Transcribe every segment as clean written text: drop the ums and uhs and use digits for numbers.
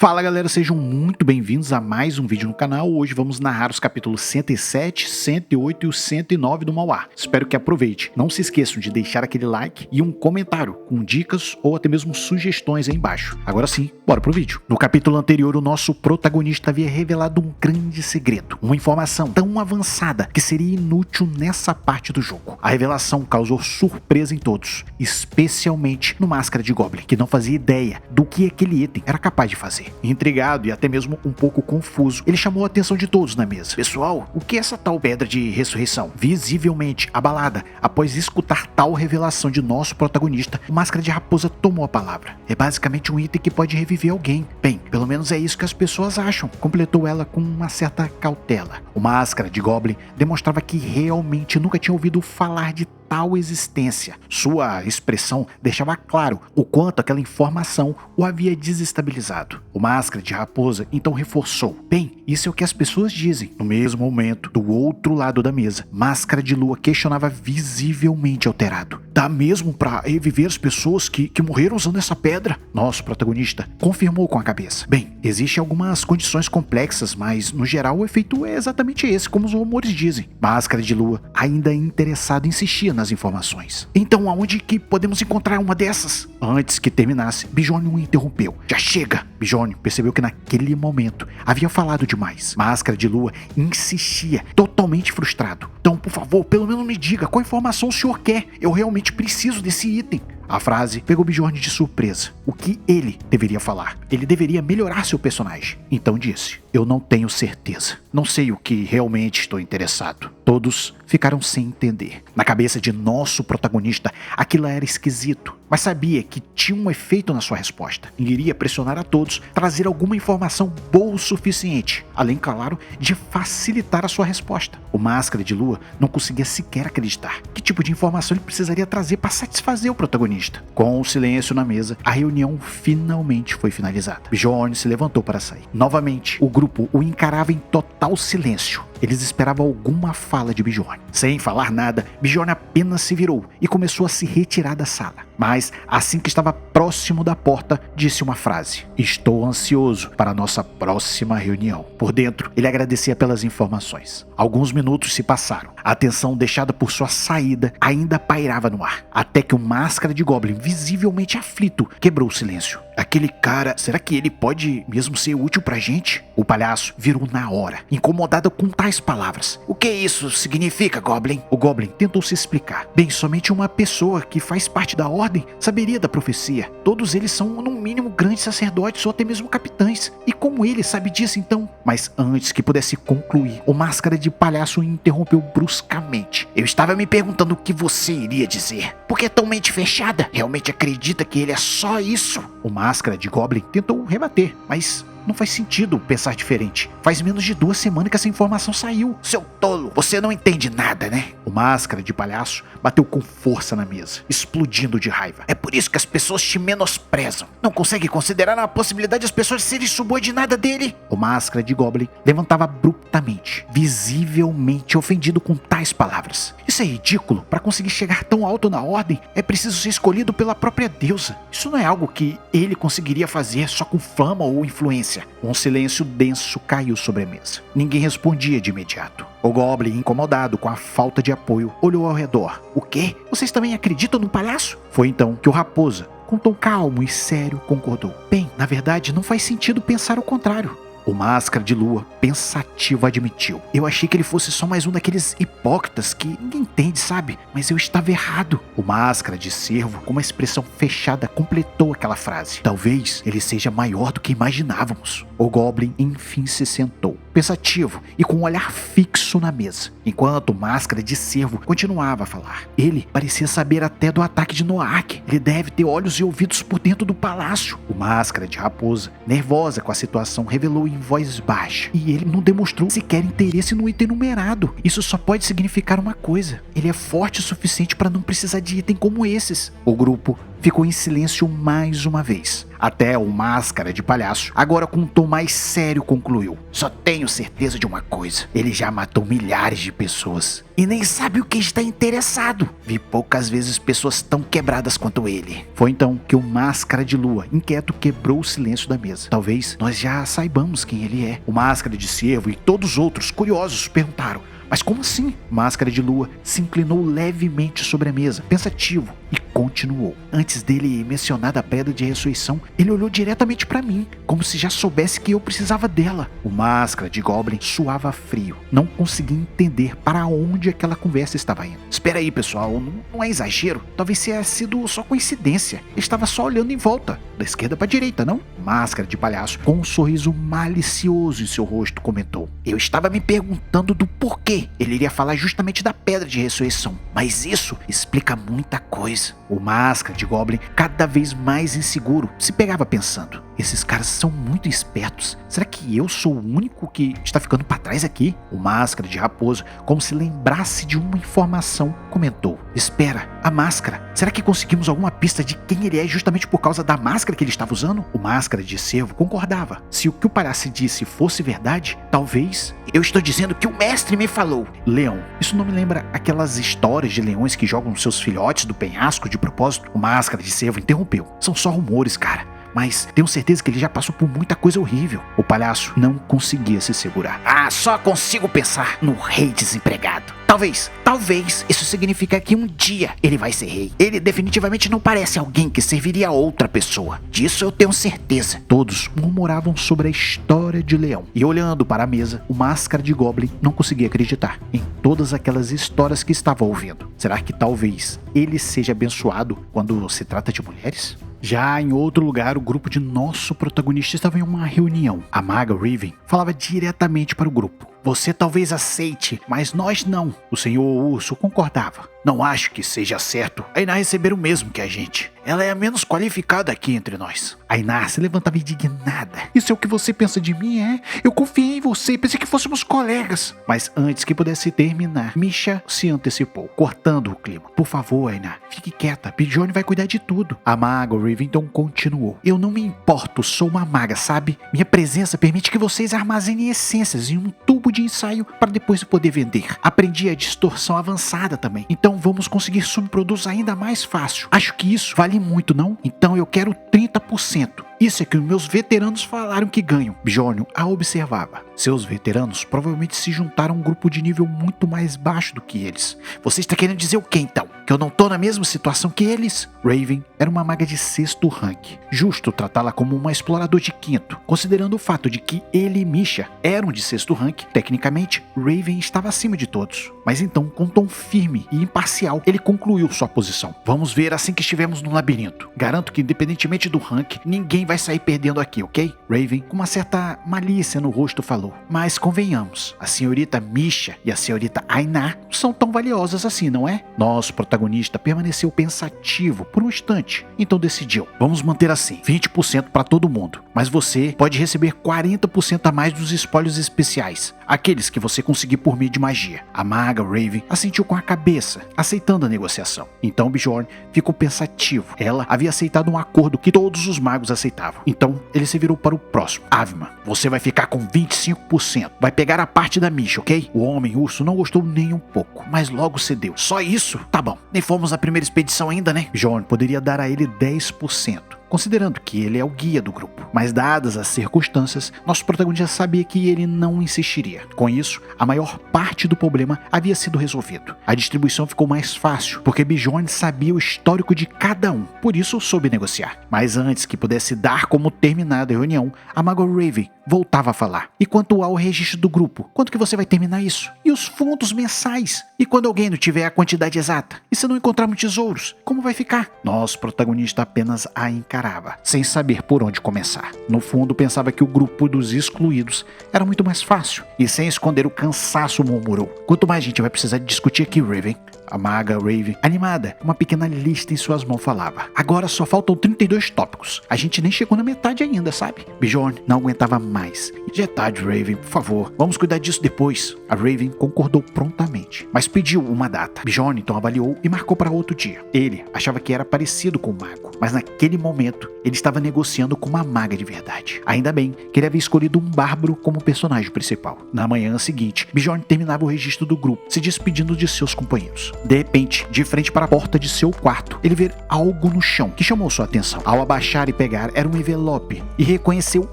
Fala galera, sejam muito bem-vindos a mais um vídeo no canal. Hoje vamos narrar os capítulos 107, 108 e o 109 do Manhwa. Espero que aproveite. Não se esqueçam de deixar aquele like e um comentário com dicas ou até mesmo sugestões aí embaixo. Agora sim, bora pro vídeo. No capítulo anterior, o nosso protagonista havia revelado um grande segredo, uma informação tão avançada que seria inútil nessa parte do jogo. A revelação causou surpresa em todos, especialmente no Máscara de Goblin, que não fazia ideia do que aquele item era capaz de fazer. Intrigado e até mesmo um pouco confuso, ele chamou a atenção de todos na mesa. Pessoal, o que é essa tal pedra de ressurreição? Visivelmente abalada, após escutar tal revelação de nosso protagonista, o Máscara de Raposa tomou a palavra. É basicamente um item que pode reviver alguém. Bem, pelo menos é isso que as pessoas acham, completou ela com uma certa cautela. O Máscara de Goblin demonstrava que realmente nunca tinha ouvido falar de tal existência. Sua expressão deixava claro o quanto aquela informação o havia desestabilizado. O Máscara de Raposa então reforçou: bem, isso é o que as pessoas dizem. No mesmo momento, do outro lado da mesa, Máscara de Lua questionava visivelmente alterado: dá mesmo pra reviver as pessoas que morreram usando essa pedra? Nosso protagonista confirmou com a cabeça: bem, existem algumas condições complexas, mas no geral o efeito é exatamente esse, como os rumores dizem. Máscara de Lua, ainda interessado, insistia nas informações. Então aonde que podemos encontrar uma dessas? Antes que terminasse, Bjorn o interrompeu. Já chega! Bjorn percebeu que naquele momento havia falado demais. Máscara de Lua insistia, totalmente frustrado. Então, por favor, pelo menos me diga qual informação o senhor quer. Eu realmente preciso desse item. A frase pegou Bjorn de surpresa. O que ele deveria falar? Ele deveria melhorar seu personagem. Então disse: eu não tenho certeza. Não sei o que realmente estou interessado. Todos ficaram sem entender. Na cabeça de nosso protagonista, aquilo era esquisito, mas sabia que tinha um efeito na sua resposta. E iria pressionar a todos, trazer alguma informação boa o suficiente, além, claro, de facilitar a sua resposta. O Máscara de Lua não conseguia sequer acreditar que tipo de informação ele precisaria trazer para satisfazer o protagonista. Com o silêncio na mesa, a reunião finalmente foi finalizada. Bjorn se levantou para sair. Novamente, o grupo o encarava em total silêncio. Eles esperavam alguma fala de Bjorn. Sem falar nada, Bjorn apenas se virou e começou a se retirar da sala. Mas, assim que estava próximo da porta, disse uma frase: estou ansioso para a nossa próxima reunião. Por dentro, ele agradecia pelas informações. Alguns minutos se passaram. A tensão deixada por sua saída ainda pairava no ar, até que o Máscara de Goblin, visivelmente aflito, quebrou o silêncio. Aquele cara, será que ele pode mesmo ser útil pra gente? O palhaço virou na hora, incomodado com tais palavras. O que isso significa, Goblin? O Goblin tentou se explicar. Bem, somente uma pessoa que faz parte da ordem saberia da profecia. Todos eles são, no mínimo, grandes sacerdotes ou até mesmo capitães. E como ele sabe disso, então? Mas antes que pudesse concluir, o Máscara de Palhaço o interrompeu bruscamente. Eu estava me perguntando o que você iria dizer. Por que é tão mente fechada? Realmente acredita que ele é só isso? O Máscara de Goblin tentou rebater, mas não faz sentido pensar diferente. Faz menos de 2 semanas que essa informação saiu. Seu tolo, você não entende nada, né? O Máscara de Palhaço bateu com força na mesa, explodindo de raiva. É por isso que as pessoas te menosprezam. Não consegue considerar a possibilidade das pessoas serem subordinadas dele? O Máscara de Goblin levantava abruptamente, visivelmente ofendido com tais palavras. Isso é ridículo. Para conseguir chegar tão alto na ordem, é preciso ser escolhido pela própria deusa. Isso não é algo que ele conseguiria fazer só com fama ou influência. Um silêncio denso caiu sobre a mesa. Ninguém respondia de imediato. O Goblin, incomodado com a falta de apoio, olhou ao redor. O quê? Vocês também acreditam no palhaço? Foi então que o Raposa, com tom calmo e sério, concordou. Bem, na verdade, não faz sentido pensar o contrário. O Máscara de Lua, pensativo, admitiu. Eu achei que ele fosse só mais um daqueles hipócritas que ninguém entende, sabe? Mas eu estava errado. O Máscara de Cervo, com uma expressão fechada, completou aquela frase. Talvez ele seja maior do que imaginávamos. O Goblin enfim se sentou, pensativo e com um olhar fixo na mesa, enquanto o Máscara de Cervo continuava a falar. Ele parecia saber até do ataque de Noak. Ele deve ter olhos e ouvidos por dentro do palácio. O Máscara de Raposa, nervosa com a situação, revelou em voz baixa: e ele não demonstrou sequer interesse no item numerado. Isso só pode significar uma coisa: ele é forte o suficiente para não precisar de item como esses. O grupo ficou em silêncio mais uma vez. Até o Máscara de Palhaço, agora com um tom mais sério, concluiu: só tenho certeza de uma coisa, ele já matou milhares de pessoas e nem sabe o que está interessado. Vi poucas vezes pessoas tão quebradas quanto ele. Foi então que o Máscara de Lua, inquieto, quebrou o silêncio da mesa. Talvez nós já saibamos quem ele é. O Máscara de Cervo e todos os outros, curiosos, perguntaram: mas como assim? Máscara de Lua se inclinou levemente sobre a mesa, pensativo, e continuou. Antes dele mencionar da pedra de ressurreição, ele olhou diretamente para mim, como se já soubesse que eu precisava dela. O Máscara de Goblin suava frio. Não conseguia entender para onde aquela conversa estava indo. Espera aí, pessoal, não é exagero? Talvez tenha sido só coincidência. Ele estava só olhando em volta, da esquerda para a direita, não? Máscara de Palhaço, com um sorriso malicioso em seu rosto, comentou: eu estava me perguntando do porquê ele iria falar justamente da pedra de ressurreição, mas isso explica muita coisa. O Máscara de Goblin, cada vez mais inseguro, se pegava pensando: esses caras são muito espertos. Será que eu sou o único que está ficando para trás aqui? O Máscara de Raposo, como se lembrasse de uma informação, comentou: espera, a máscara. Será que conseguimos alguma pista de quem ele é justamente por causa da máscara que ele estava usando? O Máscara de Cervo concordava. Se o que o palhaço disse fosse verdade, talvez... eu estou dizendo que o mestre me falou. Leão. Isso não me lembra aquelas histórias de leões que jogam seus filhotes do penhasco de propósito? O Máscara de Cervo interrompeu: são só rumores, cara. Mas tenho certeza que ele já passou por muita coisa horrível. O palhaço não conseguia se segurar. Ah, só consigo pensar no rei desempregado. Talvez isso significa que um dia ele vai ser rei. Ele definitivamente não parece alguém que serviria a outra pessoa. Disso eu tenho certeza. Todos murmuravam sobre a história de Leão. E olhando para a mesa, o Máscara de Goblin não conseguia acreditar em todas aquelas histórias que estava ouvindo. Será que talvez ele seja abençoado quando se trata de mulheres? Já em outro lugar, o grupo de nosso protagonista estava em uma reunião. A maga Raven falava diretamente para o grupo: você talvez aceite, mas nós não. O Senhor Urso concordava: não acho que seja certo a Iná receber o mesmo que a gente. Ela é a menos qualificada aqui entre nós. A Iná se levantava indignada. Isso é o que você pensa de mim, é? Eu confiei em você e pensei que fôssemos colegas. Mas antes que pudesse terminar, Misha se antecipou, cortando o clima. Por favor, Iná, fique quieta. Bijoune vai cuidar de tudo. A maga Rivington continuou: eu não me importo, sou uma maga, sabe? Minha presença permite que vocês armazenem essências em um tubo de ensaio para depois poder vender. Aprendi a distorção avançada também, então vamos conseguir subprodutos ainda mais fácil. Acho que isso vale muito, não? Então eu quero 30%. Isso é que os meus veteranos falaram que ganham. Bjorn a observava. Seus veteranos provavelmente se juntaram a um grupo de nível muito mais baixo do que eles. Você está querendo dizer o que então? Que eu não tô na mesma situação que eles? Raven era uma maga de 6º rank. Justo tratá-la como uma explorador de 5º, considerando o fato de que ele e Misha eram de 6º rank. Tecnicamente, Raven estava acima de todos. Mas então, com tom firme e imparcial, ele concluiu sua posição. Vamos ver assim que estivermos no labirinto. Garanto que, independentemente do rank, ninguém vai sair perdendo aqui, ok? Raven, com uma certa malícia no rosto, falou: mas convenhamos, a senhorita Misha e a senhorita Ainá não são tão valiosas assim, não é? Nosso protagonista permaneceu pensativo por um instante, então decidiu: vamos manter assim, 20% para todo mundo, mas você pode receber 40% a mais dos espólios especiais, aqueles que você conseguir por meio de magia. A maga Raven assentiu com a cabeça, aceitando a negociação. Então Bjorn ficou pensativo. Ela havia aceitado um acordo que todos os magos aceitavam. Então ele se virou para o próximo. Avima, você vai ficar com 25%. Vai pegar a parte da Misha, ok? O homem urso não gostou nem um pouco, mas logo cedeu. Só isso? Tá bom. Nem fomos na primeira expedição ainda, né? Bjorn poderia dar a ele 10%. Considerando que ele é o guia do grupo. Mas dadas as circunstâncias, nosso protagonista sabia que ele não insistiria. Com isso, a maior parte do problema havia sido resolvido. A distribuição ficou mais fácil, porque Bjorn sabia o histórico de cada um, por isso soube negociar. Mas antes que pudesse dar como terminada a reunião, a maga Raven voltava a falar. E quanto ao registro do grupo? Quando que você vai terminar isso? E os fundos mensais? E quando alguém não tiver a quantidade exata? E se não encontrarmos tesouros? Como vai ficar? Nosso protagonista apenas a encarava, sem saber por onde começar. No fundo, pensava que o grupo dos excluídos era muito mais fácil. E sem esconder o cansaço, murmurou: quanto mais gente vai precisar de discutir aqui, Raven. A maga Raven, animada, uma pequena lista em suas mãos, falava: agora só faltam 32 tópicos. A gente nem chegou na metade ainda, sabe? Bjorn não aguentava mais. Já é tarde, Raven, por favor, vamos cuidar disso depois. A Raven concordou prontamente, mas pediu uma data. Bjorn então avaliou e marcou para outro dia. Ele achava que era parecido com o mago, mas naquele momento ele estava negociando com uma maga de verdade. Ainda bem que ele havia escolhido um bárbaro como personagem principal. Na manhã seguinte, Bjorn terminava o registro do grupo, se despedindo de seus companheiros. De repente, de frente para a porta de seu quarto, ele vê algo no chão que chamou sua atenção. Ao abaixar e pegar, era um envelope e reconheceu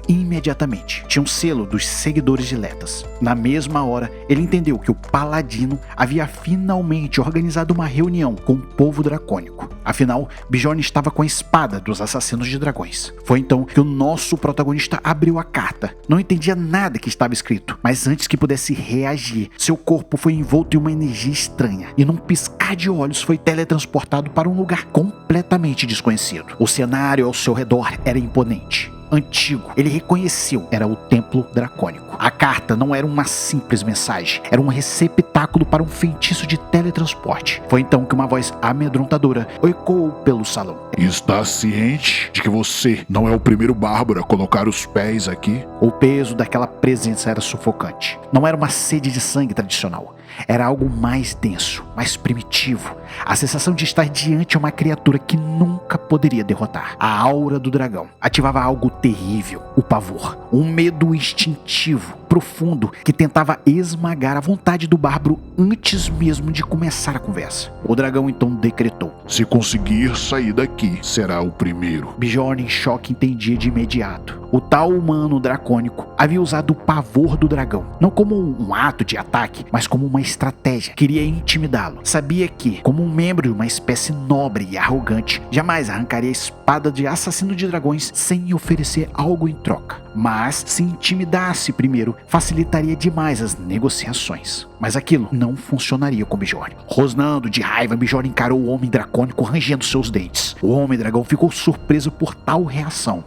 imediatamente. Tinha um selo dos seguidores de Letas. Na mesma hora, ele entendeu que o paladino havia finalmente organizado uma reunião com o povo dracônico. Afinal, Bjorn estava com a espada dos assassinos de dragões. Foi então que o nosso protagonista abriu a carta. Não entendia nada que estava escrito, mas antes que pudesse reagir, seu corpo foi envolto em uma energia estranha e num piscar de olhos foi teletransportado para um lugar completamente desconhecido. O cenário ao seu redor era imponente. Antigo, ele reconheceu, era o Templo Dracônico. A carta não era uma simples mensagem, era um receptáculo para um feitiço de teletransporte. Foi então que uma voz amedrontadora ecoou pelo salão. Está ciente de que você não é o primeiro bárbaro a colocar os pés aqui? O peso daquela presença era sufocante. Não era uma sede de sangue tradicional. Era algo mais denso, mais primitivo. A sensação de estar diante de uma criatura que nunca poderia derrotar. A aura do dragão ativava algo terrível, o pavor, um medo instintivo, profundo, que tentava esmagar a vontade do bárbaro antes mesmo de começar a conversa. O dragão então decretou: se conseguir sair daqui, será o primeiro. Bjorn, em choque, entendia de imediato. O tal humano dracônico havia usado o pavor do dragão, não como um ato de ataque, mas como uma estratégia. Queria intimidá-lo. Sabia que, como um membro de uma espécie nobre e arrogante, jamais arrancaria a espada de assassino de dragões sem oferecer algo em troca. Mas, se intimidasse primeiro, facilitaria demais as negociações. Mas aquilo não funcionaria com Bjorn. Rosnando de raiva, Bjorn encarou o homem dracônico rangendo seus dentes. O homem dragão ficou surpreso por tal reação.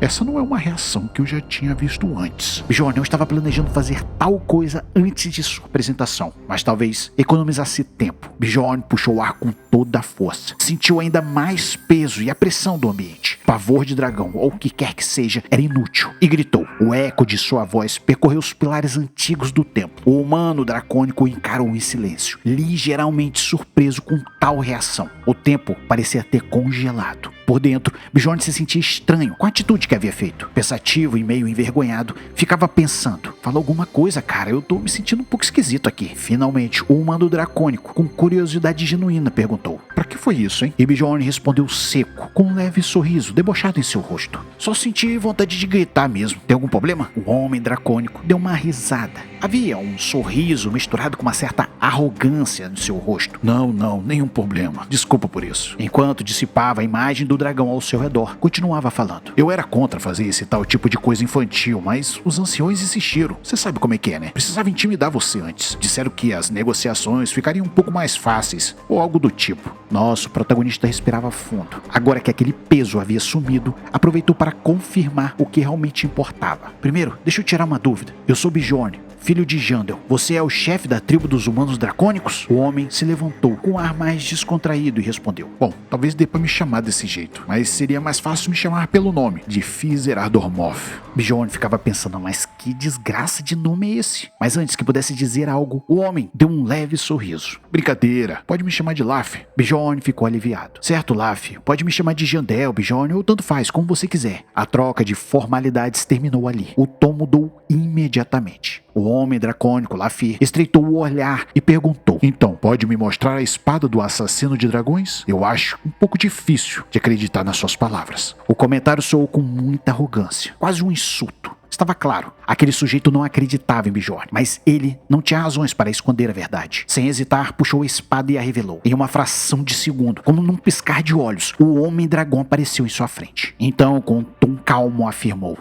Essa não é uma reação que eu já tinha visto antes. Bjorn não estava planejando fazer tal coisa antes de sua apresentação, mas talvez economizasse tempo. Bjorn puxou o ar com toda a força. Sentiu ainda mais peso e a pressão do ambiente. Pavor de dragão, ou o que quer que seja, era inútil. E gritou. O eco de sua voz percorreu os pilares antigos do templo. O humano dracônico o encarou em silêncio, ligeiramente surpreso com tal reação. O tempo parecia ter congelado. Por dentro, Bjorn se sentia estranho com a atitude que havia feito. Pensativo e meio envergonhado, ficava pensando: fala alguma coisa, cara, eu tô me sentindo um pouco esquisito aqui. Finalmente, o humano dracônico, com curiosidade genuína, perguntou: pra que foi isso, hein? E Bjorn respondeu seco, com um leve sorriso debochado em seu rosto: só senti vontade de gritar mesmo. Tem algum problema? O homem dracônico deu uma risada. Havia um sorriso misturado com uma certa arrogância no seu rosto. Não, nenhum problema. Desculpa por isso. Enquanto dissipava a imagem do dragão ao seu redor, continuava falando: eu era contra fazer esse tal tipo de coisa infantil, mas os anciões insistiram. Você sabe como é que é, né? Precisava intimidar você antes. Disseram que as negociações ficariam um pouco mais fáceis, ou algo do tipo. Nosso protagonista respirava fundo. Agora que aquele peso havia sumido, aproveitou para confirmar o que realmente importava. Primeiro, deixa eu tirar uma dúvida. Eu sou Bjorn, filho de Jandel. Você é o chefe da tribo dos humanos dracônicos? O homem se levantou com um ar mais descontraído e respondeu: bom, talvez dê pra me chamar desse jeito, mas seria mais fácil me chamar pelo nome, de Fizer Ardormoth. Bjorn ficava pensando: mas que desgraça de nome é esse? Mas antes que pudesse dizer algo, o homem deu um leve sorriso. Brincadeira, pode me chamar de Laf. Bjorn ficou aliviado. Certo, Laf, pode me chamar de Jandel, Bjorn, ou tanto faz, como você quiser. A troca de formalidades terminou ali. O tom mudou imediatamente. O homem dracônico, Lafir, estreitou o olhar e perguntou: então, pode me mostrar a espada do assassino de dragões? Eu acho um pouco difícil de acreditar nas suas palavras. O comentário soou com muita arrogância, quase um insulto. Estava claro, aquele sujeito não acreditava em Bjorn, mas ele não tinha razões para esconder a verdade. Sem hesitar, puxou a espada e a revelou. Em uma fração de segundo, como num piscar de olhos, o homem dragão apareceu em sua frente. Então, com um tom calmo, afirmou: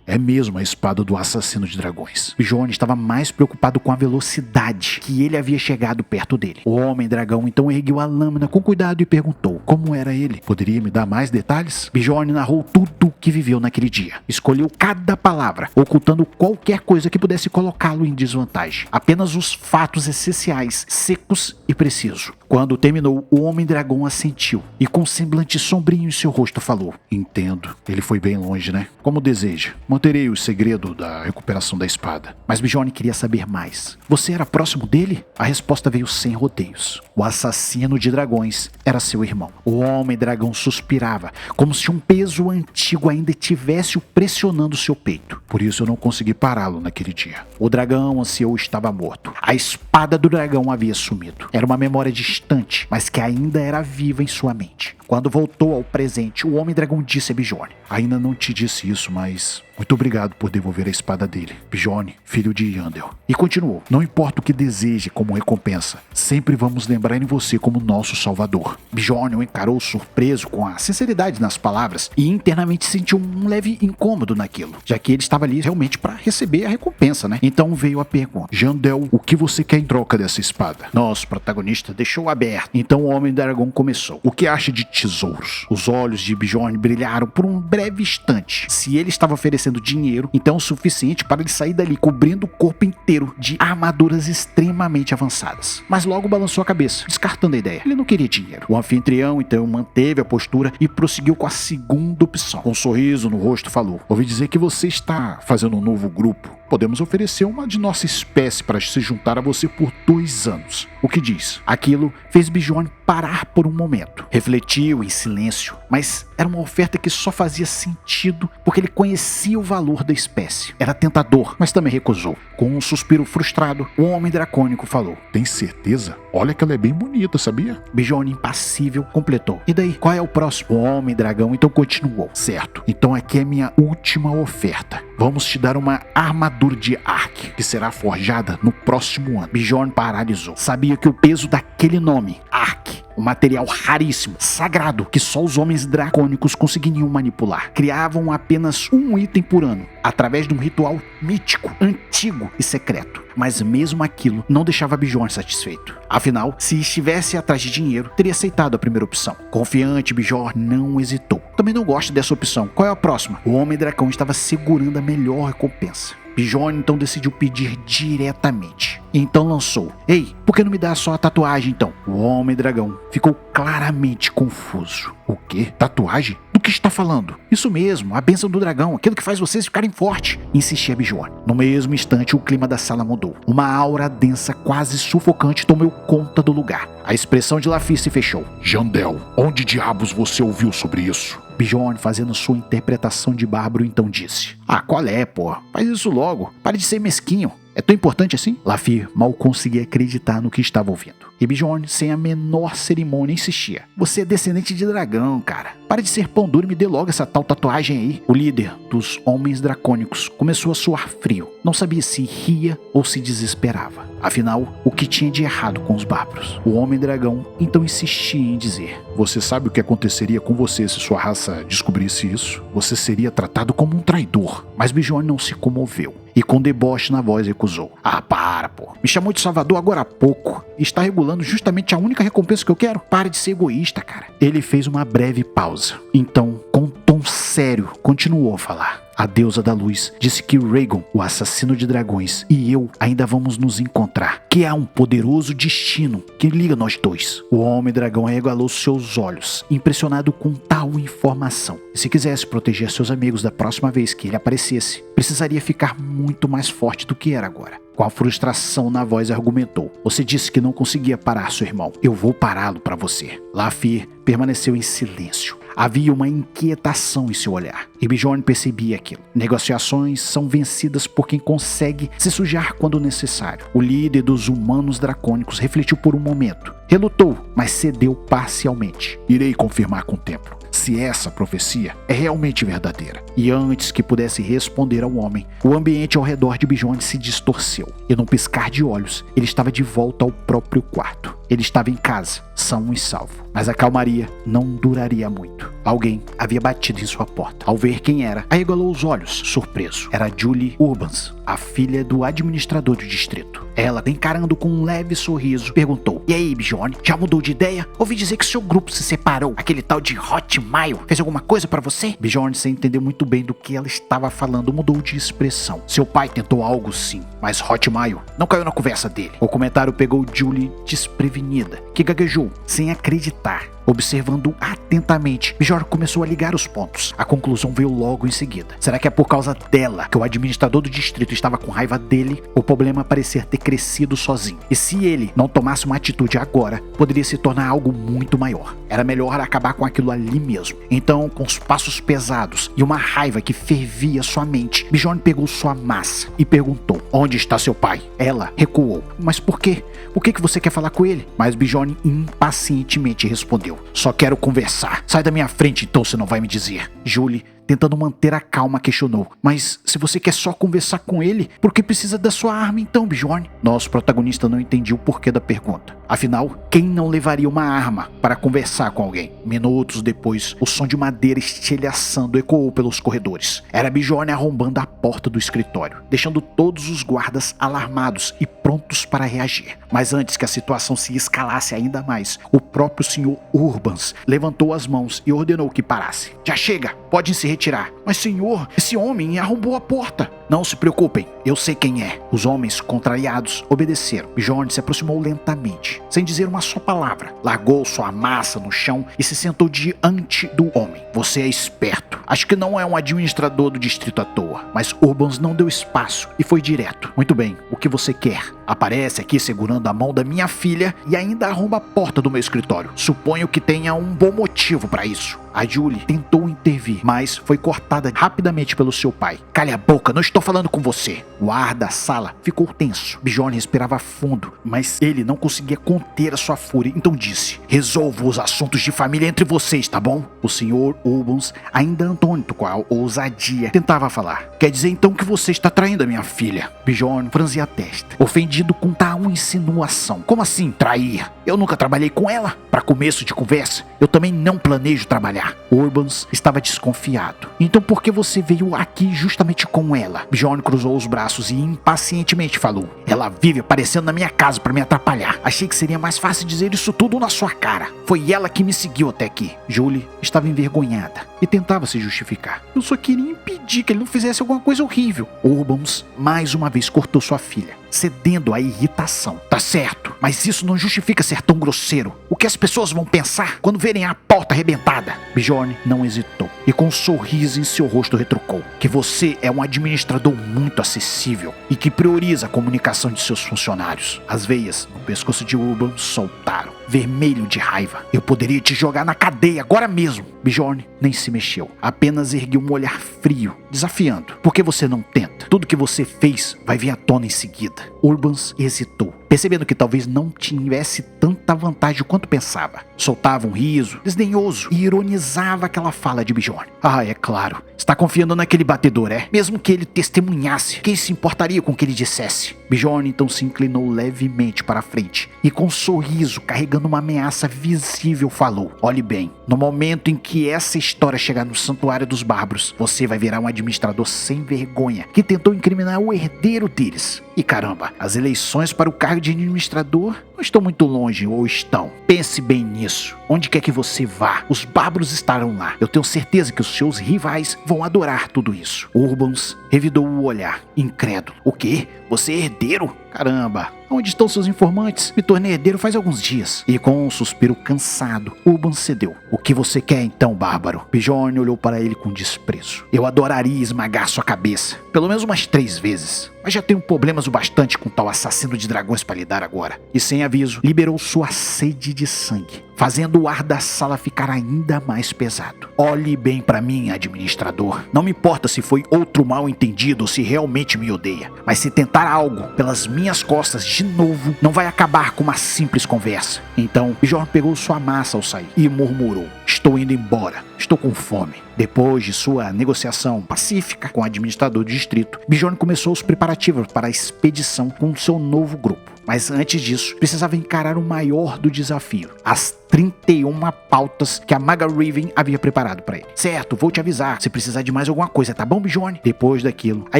é mesmo a espada do assassino de dragões. Bjorn estava mais preocupado com a velocidade que ele havia chegado perto dele. O homem dragão então ergueu a lâmina com cuidado e perguntou: como era ele? Poderia me dar mais detalhes? Bjorn narrou tudo o que viveu naquele dia. Escolheu cada palavra palavra, ocultando qualquer coisa que pudesse colocá-lo em desvantagem. Apenas os fatos essenciais, secos e precisos. Quando terminou, o Homem-Dragão assentiu e com um semblante sombrio em seu rosto falou: Entendo. Ele foi bem longe, né? Como deseja. Manterei o segredo da recuperação da espada. Mas Bjorn queria saber mais. Você era próximo dele? A resposta veio sem rodeios. O assassino de dragões era seu irmão. O Homem-Dragão suspirava, como se um peso antigo ainda estivesse o pressionando seu peito. Por isso eu não consegui pará-lo naquele dia. O dragão ancião estava morto. A espada do dragão havia sumido. Era uma memória distante, mas que ainda era viva em sua mente. Quando voltou ao presente, o Homem-Dragão disse a Bjorn: Ainda não te disse isso, mas muito obrigado por devolver a espada dele, Bjorn, filho de Yandel. E continuou: Não importa o que deseje como recompensa, sempre vamos lembrar em você como nosso salvador. Bjorn o encarou surpreso com a sinceridade nas palavras e internamente sentiu um leve incômodo naquilo, já que ele estava ali realmente para receber a recompensa, né? Então veio a pergunta: Yandel, o que você quer em troca dessa espada? Nosso protagonista deixou aberto. Então o Homem-Dragão começou: O que acha de tesouros? Os olhos de Bjorn brilharam por um breve instante. Se ele estava oferecendo dinheiro, então o suficiente para ele sair dali cobrindo o corpo inteiro de armaduras extremamente avançadas. Mas logo balançou a cabeça, descartando a ideia. Ele não queria dinheiro. O anfitrião então manteve a postura e prosseguiu com a segunda opção. Com um sorriso no rosto falou: Ouvi dizer que você está fazendo um novo grupo. Podemos oferecer uma de nossa espécie para se juntar a você por 2 anos. O que diz? Aquilo fez Bjorn parar por um momento. Refletiu em silêncio, mas era uma oferta que só fazia sentido porque ele conhecia o valor da espécie. Era tentador, mas também recusou. Com um suspiro frustrado, o Homem Dracônico falou: Tem certeza? Olha que ela é bem bonita, sabia? Bjorn, impassível, completou: E daí, qual é o próximo? O Homem-Dragão então continuou: Certo, então aqui é minha última oferta. Vamos te dar uma armadura de Ark, que será forjada no próximo ano. Bjorn paralisou. Sabia que o peso daquele nome, Ark, um material raríssimo, sagrado, que só os homens dracônicos conseguiriam manipular. Criavam apenas um item por ano, através de um ritual mítico, antigo e secreto. Mas mesmo aquilo não deixava Bjorn satisfeito. Afinal, se estivesse atrás de dinheiro, teria aceitado a primeira opção. Confiante, Bjorn não hesitou. Também não gosto dessa opção. Qual é a próxima? O Homem-Dragão estava segurando a melhor recompensa. Bjorn então decidiu pedir diretamente. Então lançou: Ei, por que não me dá só a tatuagem então? O Homem-Dragão ficou claramente confuso. O quê? Tatuagem? Do que está falando? Isso mesmo, a bênção do dragão, aquilo que faz vocês ficarem fortes, insistia Bjorn. No mesmo instante, o clima da sala mudou. Uma aura densa, quase sufocante, tomou conta do lugar. A expressão de Lafi se fechou. Yandel, onde diabos você ouviu sobre isso? Bjorn, fazendo sua interpretação de bárbaro, então disse: Qual é, pô? Faz isso logo. Pare de ser mesquinho. É tão importante assim? Lafi mal conseguia acreditar no que estava ouvindo. E Bjorn, sem a menor cerimônia, insistia: Você é descendente de dragão, cara. Pare de ser pão duro e me dê logo essa tal tatuagem aí. O líder dos homens dracônicos começou a suar frio. Não sabia se ria ou se desesperava. Afinal, o que tinha de errado com os bárbaros? O Homem-Dragão então insistia em dizer: Você sabe o que aconteceria com você se sua raça descobrisse isso? Você seria tratado como um traidor. Mas Bjorn não se comoveu e com deboche na voz recusou: Para, pô. Me chamou de salvador agora há pouco e está regulando justamente a única recompensa que eu quero? Pare de ser egoísta, cara. Ele fez uma breve pausa. Então, com um tom sério, continuou a falar. A deusa da luz disse que Rhaegon, o assassino de dragões, e eu ainda vamos nos encontrar, que há um poderoso destino que liga nós dois. O Homem-Dragão arregalou seus olhos, impressionado com tal informação. E se quisesse proteger seus amigos da próxima vez que ele aparecesse, precisaria ficar muito mais forte do que era agora. Com a frustração na voz argumentou: Você disse que não conseguia parar seu irmão. Eu vou pará-lo para você. Lafi permaneceu em silêncio. Havia uma inquietação em seu olhar, e Bjorn percebia aquilo. Negociações são vencidas por quem consegue se sujar quando necessário. O líder dos humanos dracônicos refletiu por um momento. Relutou, mas cedeu parcialmente. Irei confirmar com o templo se essa profecia é realmente verdadeira. E antes que pudesse responder ao homem, o ambiente ao redor de Bjorn se distorceu. E num piscar de olhos, ele estava de volta ao próprio quarto. Ele estava em casa, são e salvo. Mas a calmaria não duraria muito. Alguém havia batido em sua porta. Ao ver ver quem era, arregalou os olhos, surpreso. Era Julie Urbans, a filha do administrador do distrito. Ela, encarando com um leve sorriso, perguntou: "E aí, Bjorn, já mudou de ideia? Ouvi dizer que seu grupo se separou. Aquele tal de Hotmail fez alguma coisa pra você?" Bjorn, sem entender muito bem do que ela estava falando, mudou de expressão. "Seu pai tentou algo sim, mas Hotmail não caiu na conversa dele." O comentário pegou Julie desprevenida, que gaguejou, sem acreditar. Observando atentamente, Bjorn começou a ligar os pontos. A conclusão veio logo em seguida. Será que é por causa dela que o administrador do distrito estava com raiva dele? O problema parecia ter crescido sozinho. E se ele não tomasse uma atitude agora, poderia se tornar algo muito maior. Era melhor acabar com aquilo ali mesmo. Então, com os passos pesados e uma raiva que fervia sua mente, Bjorn pegou sua massa e perguntou: "Onde está seu pai?" Ela recuou. "Mas por quê? O que você quer falar com ele?" Mas Bjorn impacientemente respondeu: "Só quero conversar. Sai da minha frente então, se não vai me dizer." Julie, tentando manter a calma, questionou: "Mas se você quer só conversar com ele, por que precisa da sua arma então, Bjorn?" Nosso protagonista não entendia o porquê da pergunta. Afinal, quem não levaria uma arma para conversar com alguém? Minutos depois, o som de madeira estilhaçando ecoou pelos corredores. Era Bjorn arrombando a porta do escritório, deixando todos os guardas alarmados e prontos para reagir. Mas antes que a situação se escalasse ainda mais, o próprio Sr. Urbans levantou as mãos e ordenou que parasse. "Já chega, podem se retirar." "Mas senhor, esse homem arrombou a porta." "Não se preocupem, eu sei quem é." Os homens, contrariados, obedeceram. Bjorn se aproximou lentamente, sem dizer uma só palavra. Largou sua massa no chão e se sentou diante do homem. "Você é esperto. Acho que não é um administrador do distrito à toa." Mas Urbans não deu espaço e foi direto. "Muito bem, o que você quer? Aparece aqui segurando a mão da minha filha e ainda arromba a porta do meu escritório. Suponho que tenha um bom motivo para isso." A Julie tentou intervir, mas foi cortada rapidamente pelo seu pai. "Cale a boca, não estou falando com você." O ar da sala ficou tenso. Bjorn respirava fundo, mas ele não conseguia conter a sua fúria, então disse: "Resolvo os assuntos de família entre vocês, tá bom?" O Sr. Urbans, ainda atônito com a ousadia, tentava falar. "Quer dizer então que você está traindo a minha filha?" Bjorn franzia a testa, ofendido com tal insinuação. "Como assim, trair? Eu nunca trabalhei com ela." "Para começo de conversa, eu também não planejo trabalhar." Urbans estava desconfiado. "Então por que você veio aqui justamente com ela?" Bjorn cruzou os braços e impacientemente falou: "Ela vive aparecendo na minha casa para me atrapalhar. Achei que seria mais fácil dizer isso tudo na sua cara. Foi ela que me seguiu até aqui." Julie estava envergonhada e tentava se justificar. "Eu só queria impedir que ele não fizesse alguma coisa horrível." Urbans mais uma vez cortou sua filha, cedendo à irritação. "Tá certo, mas isso não justifica ser tão grosseiro. O que as pessoas vão pensar quando verem a porta arrebentada?" Bjorn não hesitou e com um sorriso em seu rosto retrucou: "Que você é um administrador muito acessível e que prioriza a comunicação de seus funcionários." As veias no pescoço de Urban soltaram, vermelho de raiva. "Eu poderia te jogar na cadeia agora mesmo." Bjorn nem se mexeu, apenas ergueu um olhar frio, desafiando: "Por que você não tenta? Tudo que você fez vai vir à tona em seguida." Urbans hesitou, percebendo que talvez não tivesse tanta vantagem quanto pensava. Soltava um riso desdenhoso e ironizava aquela fala de Bjorn. "Ah, é claro. Está confiando naquele batedor, é? Mesmo que ele testemunhasse, quem se importaria com o que ele dissesse?" Bjorn então se inclinou levemente para a frente e com um sorriso, carregando uma ameaça visível, falou: "Olhe bem, no momento em que essa história chegar no Santuário dos Bárbaros, você vai virar um administrador sem vergonha que tentou incriminar o herdeiro deles. E caramba, as eleições para o cargo de administrador não estão muito longe, ou estão? Pense bem nisso. Onde quer que você vá, os bárbaros estarão lá. Eu tenho certeza que os seus rivais vão adorar tudo isso." Urbans revidou o olhar, incrédulo. "O quê? Você é herdeiro? Caramba, onde estão seus informantes? Me tornei herdeiro faz alguns dias." E com um suspiro cansado, Urban cedeu. "O que você quer então, bárbaro?" Bjorn olhou para ele com desprezo. "Eu adoraria esmagar sua cabeça, pelo menos umas 3 vezes. Mas já tenho problemas o bastante com tal assassino de dragões para lidar agora." E sem aviso, liberou sua sede de sangue, fazendo o ar da sala ficar ainda mais pesado. "Olhe bem para mim, administrador. Não me importa se foi outro mal entendido ou se realmente me odeia. Mas se tentar algo pelas minhas costas de novo, não vai acabar com uma simples conversa." Então, Bjorn pegou sua massa ao sair e murmurou: "Estou indo embora. Estou com fome." Depois de sua negociação pacífica com o administrador do distrito, Bjorn começou os preparativos para a expedição com seu novo grupo. Mas antes disso, precisava encarar o maior do desafio: as 31 pautas que a Maga Raven havia preparado para ele. Certo, vou te avisar se precisar de mais alguma coisa, tá bom, Bjorn? Depois daquilo, a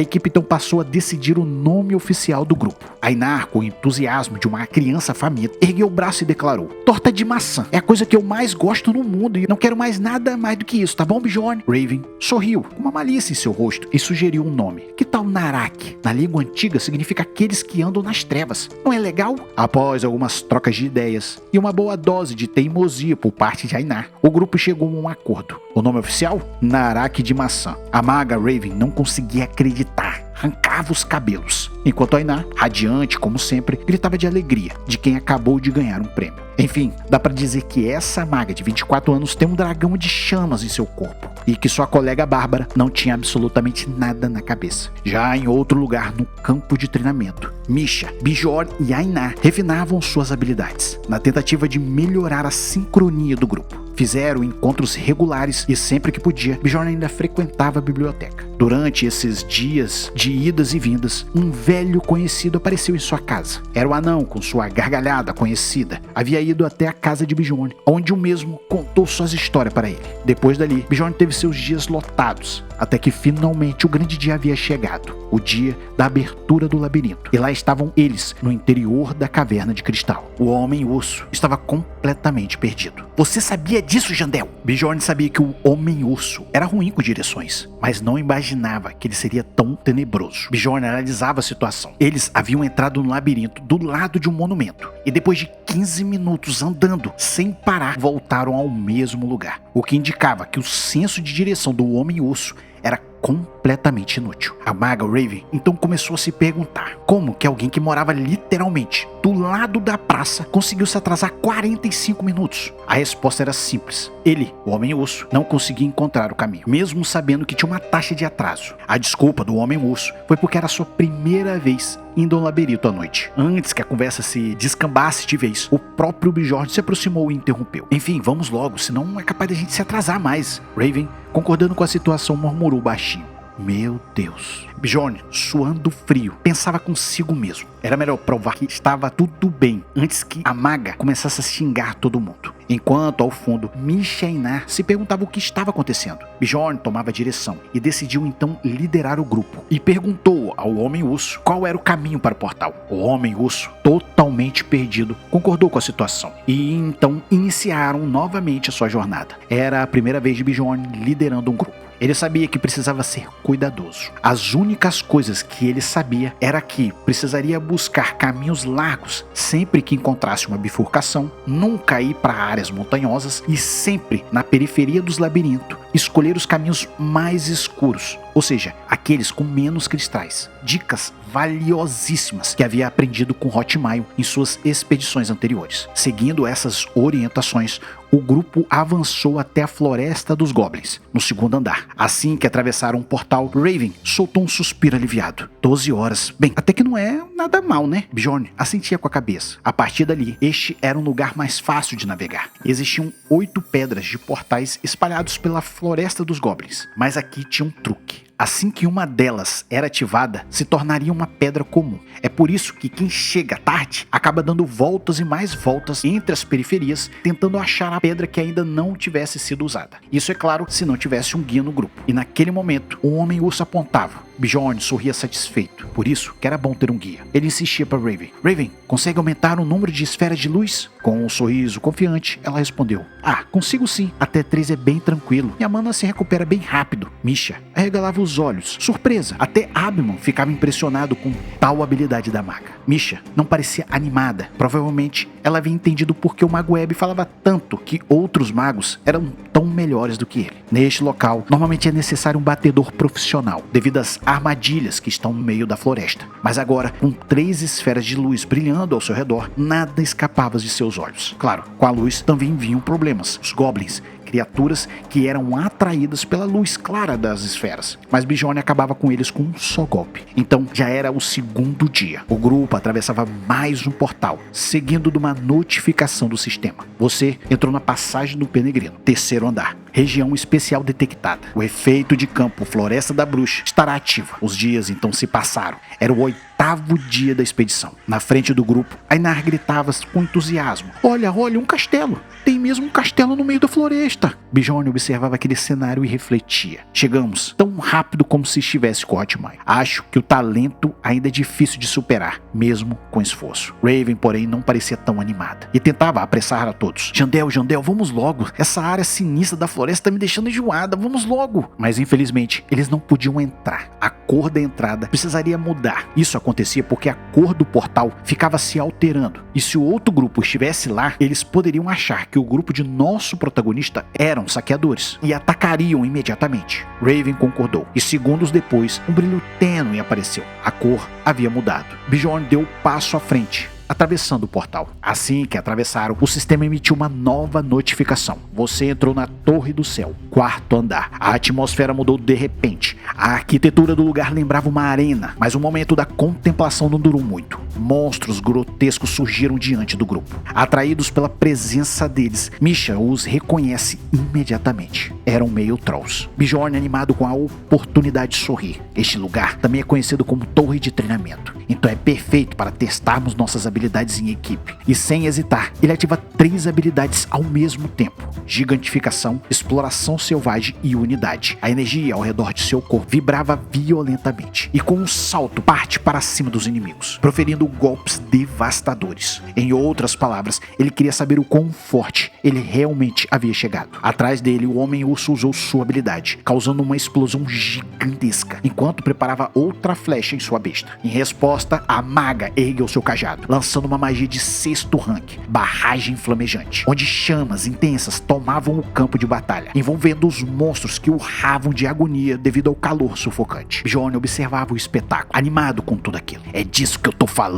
equipe então passou a decidir o nome oficial do grupo. Ainar, com o entusiasmo de uma criança faminta, ergueu o braço e declarou: torta de maçã é a coisa que eu mais gosto no mundo e não quero mais nada mais do que isso, tá bom, Bjorn? Raven sorriu com uma malícia em seu rosto e sugeriu um nome. Que tal Narak? Na língua antiga significa aqueles que andam nas trevas. Não é legal? Após algumas trocas de ideias e uma boa dose de teimosia por parte de Ainar, o grupo chegou a um acordo. O nome oficial? Narak de maçã. A Maga Raven não conseguia acreditar. Arrancava os cabelos, enquanto Ainar, radiante como sempre, gritava de alegria de quem acabou de ganhar um prêmio. Enfim, dá pra dizer que essa maga de 24 anos tem um dragão de chamas em seu corpo e que sua colega Bárbara não tinha absolutamente nada na cabeça. Já em outro lugar no campo de treinamento, Misha, Bjorn e Ainar refinavam suas habilidades na tentativa de melhorar a sincronia do grupo. Fizeram encontros regulares e sempre que podia, Bjorn ainda frequentava a biblioteca. Durante esses dias de idas e vindas, um velho conhecido apareceu em sua casa. Era o anão com sua gargalhada conhecida. Havia ido até a casa de Bjorn, onde o mesmo contou suas histórias para ele. Depois dali, Bjorn teve seus dias lotados, até que finalmente o grande dia havia chegado, o dia da abertura do labirinto. E lá estavam eles, no interior da caverna de cristal. O Homem-Urso estava completamente perdido. Você sabia disso, Jandel? Bjorn sabia que o Homem-Urso era ruim com direções, mas não imaginava que ele seria tão tenebroso. Bjorn analisava a situação. Eles haviam entrado no labirinto do lado de um monumento e depois de 15 minutos andando sem parar, voltaram ao mesmo lugar, o que indicava que o senso de direção do Homem-Urso era completamente inútil. A Maga Raven então começou a se perguntar como que alguém que morava literalmente do lado da praça conseguiu se atrasar 45 minutos. A resposta era simples. Ele, o Homem-Urso, não conseguia encontrar o caminho, mesmo sabendo que tinha uma taxa de atraso. A desculpa do Homem-Urso foi porque era sua primeira vez indo ao labirinto à noite. Antes que a conversa se descambasse de vez, o próprio Bjorn se aproximou e interrompeu. Enfim, vamos logo, senão é capaz de a gente se atrasar mais. Raven, concordando com a situação, murmurou baixinho: meu Deus. Bjorn, suando frio, pensava consigo mesmo. Era melhor provar que estava tudo bem antes que a maga começasse a xingar todo mundo. Enquanto, ao fundo, Misha e Ainar se perguntavam o que estava acontecendo. Bjorn tomava a direção e decidiu então liderar o grupo. E perguntou ao Homem-Urso qual era o caminho para o portal. O Homem-Urso, totalmente perdido, concordou com a situação. E então iniciaram novamente a sua jornada. Era a primeira vez de Bjorn liderando um grupo. Ele sabia que precisava ser cuidadoso. As únicas coisas que ele sabia era que precisaria buscar caminhos largos sempre que encontrasse uma bifurcação, nunca ir para áreas montanhosas e sempre na periferia dos labirintos escolher os caminhos mais escuros, ou seja, aqueles com menos cristais. Dicas valiosíssimas que havia aprendido com Hotmail em suas expedições anteriores. Seguindo essas orientações, o grupo avançou até a Floresta dos Goblins, no segundo andar. Assim que atravessaram um portal, Raven soltou um suspiro aliviado. 12 horas. Bem, até que não é nada mal, né? Bjorn assentia com a cabeça. A partir dali, este era um lugar mais fácil de navegar. Existiam 8 pedras de portais espalhados pela Floresta dos Goblins. Mas aqui tinha um truque. Assim que uma delas era ativada, se tornaria uma pedra comum. É por isso que quem chega tarde acaba dando voltas e mais voltas entre as periferias, tentando achar a pedra que ainda não tivesse sido usada. Isso é claro, se não tivesse um guia no grupo. E naquele momento, o Homem-Urso apontava. Bjorn sorria satisfeito, por isso que era bom ter um guia. Ele insistia para Raven. Raven, consegue aumentar o número de esferas de luz? Com um sorriso confiante, ela respondeu. Ah, consigo sim, até 3 é bem tranquilo. Minha mana se recupera bem rápido. Misha arregalava os olhos. Surpresa, até Abman ficava impressionado com tal habilidade da maga. Misha não parecia animada. Provavelmente ela havia entendido por que o Mago Webb falava tanto que outros magos eram tão melhores do que ele. Neste local, normalmente é necessário um batedor profissional, devido às armadilhas que estão no meio da floresta. Mas agora, com 3 esferas de luz brilhando ao seu redor, nada escapava de seus olhos. Claro, com a luz também vinham problemas. Os goblins, criaturas que eram atraídas pela luz clara das esferas, mas Bjorn acabava com eles com um só golpe. Então já era o segundo dia. O grupo atravessava mais um portal, seguindo de uma notificação do sistema. Você entrou na passagem do Peregrino, 3º andar. Região especial detectada. O efeito de campo Floresta da Bruxa estará ativo. Os dias então se passaram. Era o 8º dia da expedição. Na frente do grupo, Ainar gritava com entusiasmo: Olha, um castelo! Tem mesmo um castelo no meio da floresta! Bjorn observava aquele cenário e refletia. Chegamos tão rápido como se estivesse com Hotmire. Acho que o talento ainda é difícil de superar, mesmo com esforço. Raven, porém, não parecia tão animada e tentava apressar a todos. Jandel, vamos logo! Essa área sinistra da floresta tá me deixando enjoada, vamos logo! Mas infelizmente, eles não podiam entrar. A cor da entrada precisaria mudar. Isso acontecia porque a cor do portal ficava se alterando. E se o outro grupo estivesse lá, eles poderiam achar que o grupo de nosso protagonista eram saqueadores e atacariam imediatamente. Raven concordou e segundos depois, um brilho tênue apareceu. A cor havia mudado. Bjorn deu passo à frente, atravessando o portal. Assim que atravessaram, o sistema emitiu uma nova notificação. Você entrou na Torre do Céu, 4º andar. A atmosfera mudou de repente. A arquitetura do lugar lembrava uma arena, mas o momento da contemplação não durou muito. Monstros grotescos surgiram diante do grupo. Atraídos pela presença deles, Misha os reconhece imediatamente. Eram meio trolls. Bjorn, animado com a oportunidade de sorrir. Este lugar também é conhecido como Torre de Treinamento. Então é perfeito para testarmos nossas habilidades em equipe. E sem hesitar, ele ativa 3 habilidades ao mesmo tempo: gigantificação, exploração selvagem e unidade. A energia ao redor de seu corpo vibrava violentamente e com um salto parte para cima dos inimigos, proferindo golpes devastadores. Em outras palavras, ele queria saber o quão forte ele realmente havia chegado. Atrás dele, o Homem-Urso usou sua habilidade, causando uma explosão gigantesca, enquanto preparava outra flecha em sua besta. Em resposta, a maga ergueu seu cajado, lançando uma magia de 6º rank, Barragem Flamejante, onde chamas intensas tomavam o campo de batalha, envolvendo os monstros que urravam de agonia devido ao calor sufocante. Bjorn observava o espetáculo, animado com tudo aquilo. É disso que eu tô falando.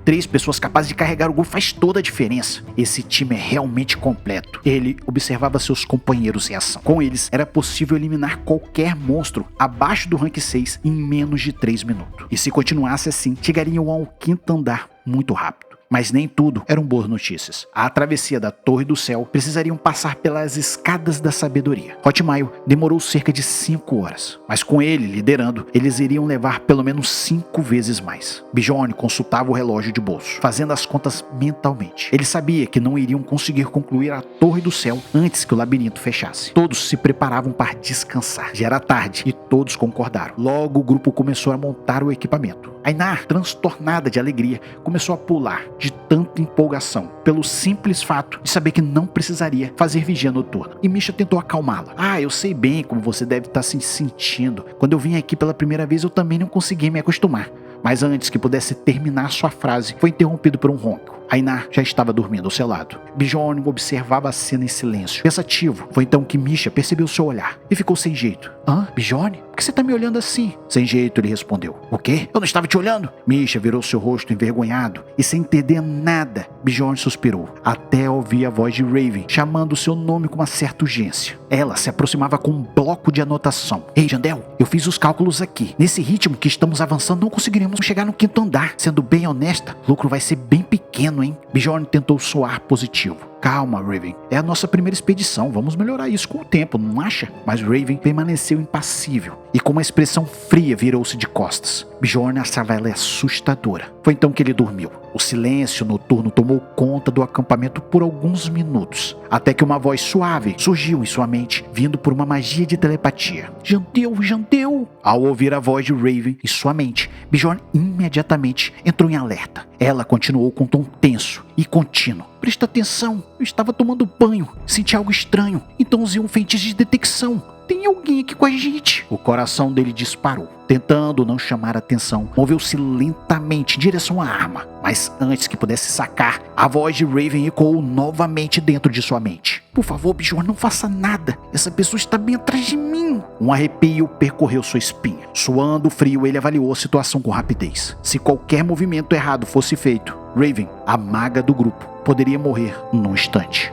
3 pessoas capazes de carregar o grupo faz toda a diferença. Esse time é realmente completo. Ele observava seus companheiros em ação. Com eles, era possível eliminar qualquer monstro abaixo do rank 6 em menos de 3 minutos. E se continuasse assim, chegariam ao 5º andar muito rápido. Mas nem tudo eram boas notícias. A travessia da Torre do Céu precisariam passar pelas escadas da sabedoria. Hotmire demorou cerca de 5 horas, mas com ele liderando, eles iriam levar pelo menos 5 vezes mais. Bjorn consultava o relógio de bolso, fazendo as contas mentalmente. Ele sabia que não iriam conseguir concluir a Torre do Céu antes que o labirinto fechasse. Todos se preparavam para descansar. Já era tarde e todos concordaram. Logo o grupo começou a montar o equipamento. Ainar, transtornada de alegria, começou a pular de tanta empolgação, pelo simples fato de saber que não precisaria fazer vigia noturna. E Misha tentou acalmá-la. Eu sei bem como você deve estar se sentindo. Quando eu vim aqui pela primeira vez, eu também não consegui me acostumar. Mas antes que pudesse terminar sua frase, foi interrompido por um ronco. Ainar já estava dormindo ao seu lado. Bjorn observava a cena em silêncio, pensativo. Foi então que Misha percebeu seu olhar e ficou sem jeito. Bjorn? Por que você tá me olhando assim? Sem jeito, ele respondeu. O quê? Eu não estava te olhando? Misha virou seu rosto envergonhado e sem entender nada, Bjorn suspirou, até ouvir a voz de Raven chamando seu nome com uma certa urgência. Ela se aproximava com um bloco de anotação. Ei, Jandel, eu fiz os cálculos aqui. Nesse ritmo que estamos avançando, não conseguiremos chegar no 5º andar. Sendo bem honesta, o lucro vai ser bem pequeno, hein? Bjorn tentou soar positivo. Calma, Raven. É a nossa primeira expedição. Vamos melhorar isso com o tempo, não acha? Mas Raven permaneceu impassível e com uma expressão fria virou-se de costas. Bjorn achava ela assustadora. Foi então que ele dormiu. O silêncio noturno tomou conta do acampamento por alguns minutos, até que uma voz suave surgiu em sua mente, vindo por uma magia de telepatia. Jandel! Ao ouvir a voz de Raven em sua mente, Bjorn imediatamente entrou em alerta. Ela continuou com um tom tenso e contínuo. Presta atenção, eu estava tomando banho, senti algo estranho, então usei um feitiço de detecção. Tem alguém aqui com a gente. O coração dele disparou. Tentando não chamar atenção, moveu-se lentamente em direção à arma. Mas antes que pudesse sacar, a voz de Raven ecoou novamente dentro de sua mente. Por favor, Bjorn, não faça nada. Essa pessoa está bem atrás de mim. Um arrepio percorreu sua espinha. Suando frio, ele avaliou a situação com rapidez. Se qualquer movimento errado fosse feito, Raven, a maga do grupo, poderia morrer num instante.